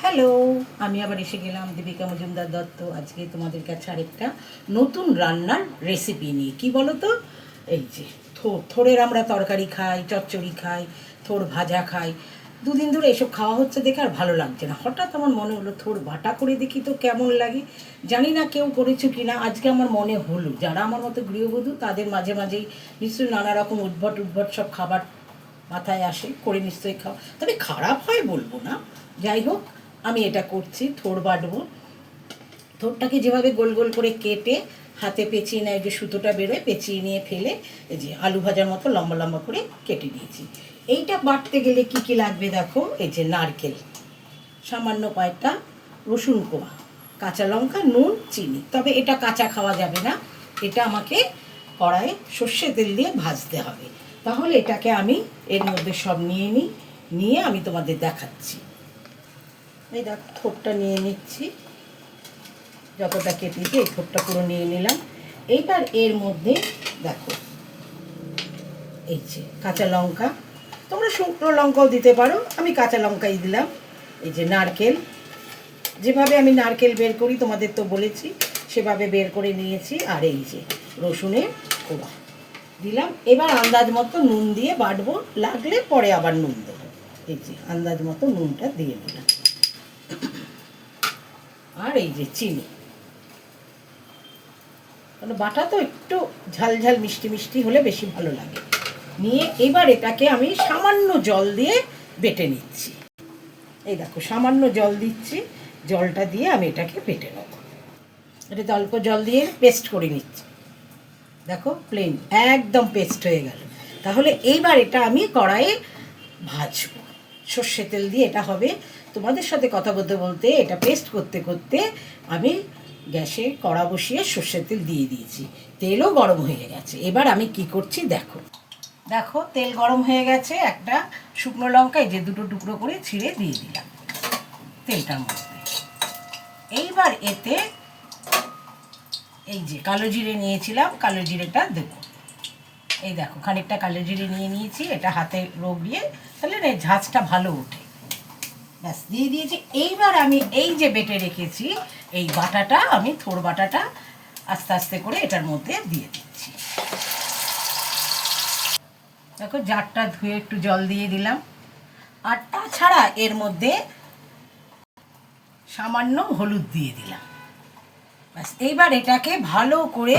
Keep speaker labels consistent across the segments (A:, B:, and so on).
A: Hello, আমি আবার এসে গেলাম দীপিকা মজুমদার দত্ত। আজকে তোমাদের কাছে আরেকটা নতুন রান্নার রেসিপি নিয়ে। কি বলো তো, এই যে থোড়ের আমরা তরকারি খাই, চচ্চড়ি খাই, থোড় ভাজা খাই। দুদিন ধরে এসব খাওয়া হচ্ছে দেখে আর ভালো লাগছে না। হঠাৎ আমার মনে হলো থোড় বাটা করে দেখি তো কেমন লাগে। জানি না কেউ করেছো কি না, আজকে আমার মনে হলো যারা আমার মতো গৃহবধূ তাদের মাঝে মাঝেই নিশ্চয়ই নানা রকম উদ্ভট উদ্ভট সব খাবার মাথায় আসে, করে নিশ্চয়ই খাও। তবে খারাপ হয় বলবো না। যাই হোক, আমি এটা করছি, থোড় বাটবো। থোড়টাকে যেভাবে গোল গোল করে কেটে হাতে পেঁচিয়ে নেয়, যে সুতোটা বেরোয়, পেঁচিয়ে নিয়ে ফেলে এই যে আলু ভাজার মতো লম্বা লম্বা করে কেটে নিয়েছি। এইটা বাটতে গেলে কি কি লাগবে দেখো, এই যে নারকেল, সামান্য কয়েকটা রসুন কোয়া, কাঁচা লঙ্কা, নুন, চিনি। তবে এটা কাঁচা খাওয়া যাবে না, এটা আমাকে কড়াইয়ে সর্ষে তেল দিয়ে ভাজতে হবে। তাহলে এটাকে আমি এর মধ্যে সব নিয়ে আমি তোমাদের দেখাচ্ছি। এই দেখ, থোড়টা নিয়ে নিচ্ছি, যতটা কেটেছি এই থোড়টা পুরো নিয়ে নিলাম। এইবার এর মধ্যে দেখো, এই যে কাঁচা লঙ্কা, তোমরা শুকনো লঙ্কাও দিতে পারো, আমি কাঁচা লঙ্কাই দিলাম। এই যে নারকেল, যেভাবে আমি নারকেল বের করি তোমাদের তো বলেছি, সেভাবে বের করে নিয়েছি। আর এই যে রসুনের কোয়া দিলাম। এবার আন্দাজ মতো নুন দিয়ে বাটবো, লাগলে পরে আবার নুন দেবো। এই যে আন্দাজ মতো নুনটা দিয়ে দিলাম। আর এই যে চিনি, কারণ বাটা তো একটু ঝাল ঝাল মিষ্টি মিষ্টি হলে বেশি ভালো লাগে। নিয়ে এবার এটাকে আমি সামান্য জল দিয়ে বেটে নিচ্ছি। এই দেখো, সামান্য জল দিচ্ছি, জলটা দিয়ে আমি এটাকে বেটে নেব। এটাতে অল্প জল দিয়ে পেস্ট করে নিচ্ছি। দেখো, প্লেন একদম পেস্ট হয়ে গেল। তাহলে এইবার এটা আমি কড়াইয়ে ভাজবো, সর্ষে তেল দিয়ে এটা হবে। তোমাদের সাথে কথা বলতে বলতে এটা পেস্ট করতে করতে আমি গ্যাসে কড়া বসিয়ে সর্ষের তেল দিয়ে দিয়েছি, তেলও গরম হয়ে গেছে। এবার আমি কি করছি দেখো, দেখো তেল গরম হয়ে গেছে। একটা শুকনো লঙ্কা এই যে দুটো টুকরো করে ছিঁড়ে দিয়ে দিলাম তেলটার মধ্যে। এইবার এতে এই যে কালো জিরে নিয়েছিলাম, কালো জিরেটা দেবো। এই দেখো, খানিকটা কালো জিরে নিয়ে নিয়েছি, এটা হাতে রগড়িয়ে, তাহলে না ঝাঁঝটা ভালো ওঠে। ব্যাস, দিয়ে দিয়েছি। এইবার আমি এই যে বেটে রেখেছি এই বাটাটা, আমি থোড় বাটাটা আস্তে আস্তে করে এটার মধ্যে দিয়ে দিচ্ছি। দেখো, জারটা ধুয়ে একটু জল দিয়ে দিলাম। আর তাছাড়া এর মধ্যে সামান্য হলুদ দিয়ে দিলাম। ব্যাস, এইবার এটাকে ভালো করে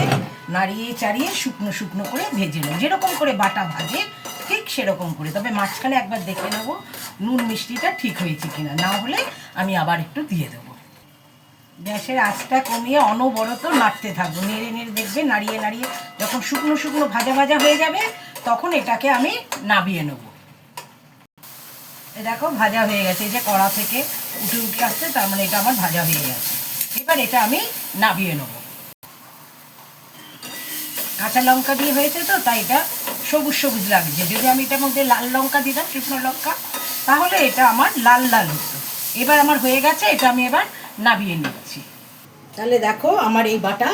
A: নাড়িয়ে চাড়িয়ে শুকনো শুকনো করে ভেজে নেব, যেরকম করে বাটা ভাজে ঠিক সেরকম করে। তবে মাঝখানে একবার দেখে নেবো নুন মিষ্টিটা ঠিক হয়েছে কিনা, না হলে আমি আবার একটু দিয়ে দেবো। গ্যাসের আঁচটা কমিয়ে অনবরত নাড়তে থাকবো, নেড়ে নেড়ে দেখবে, নাড়িয়ে নাড়িয়ে যখন শুকনো শুকনো ভাজা ভাজা হয়ে যাবে তখন এটাকে আমি নামিয়ে নেব। দেখো, ভাজা হয়ে গেছে, এই যে কড়া থেকে উঠে উঠে আসছে, তার মানে এটা আমার ভাজা হয়ে গেছে। এবার এটা আমি নামিয়ে নেব। কাঁচা লঙ্কা দিয়ে হয়েছে তো, তাই এটা সবুজ সবুজ লাগছে। যদি আমি এটার মধ্যে লাল লঙ্কা দিতাম, শুকনো লঙ্কা, তাহলে এটা আমার লাল লাল হতো। এবার আমার হয়ে গেছে, এটা আমি এবার নামিয়ে নিচ্ছি। তাহলে দেখো, আমার এই বাটা,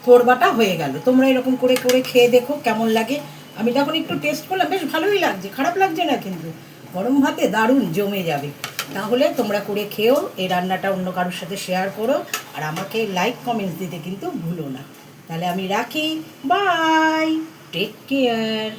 A: থোড় বাটা হয়ে গেল। তোমরা এরকম করে করে খেয়ে দেখো কেমন লাগে। আমি তখন একটু টেস্ট করলাম, বেশ ভালোই লাগছে, খারাপ লাগছে না কিন্তু। গরম ভাতে দারুণ জমে যাবে। তাহলে তোমরা করে খেও, এই রান্নাটা অন্য কারোর সাথে শেয়ার করো, আর আমাকে লাইক কমেন্টস দিতে কিন্তু ভুলো না। তাহলে আমি রাখি, বাই, টেক কেয়ার।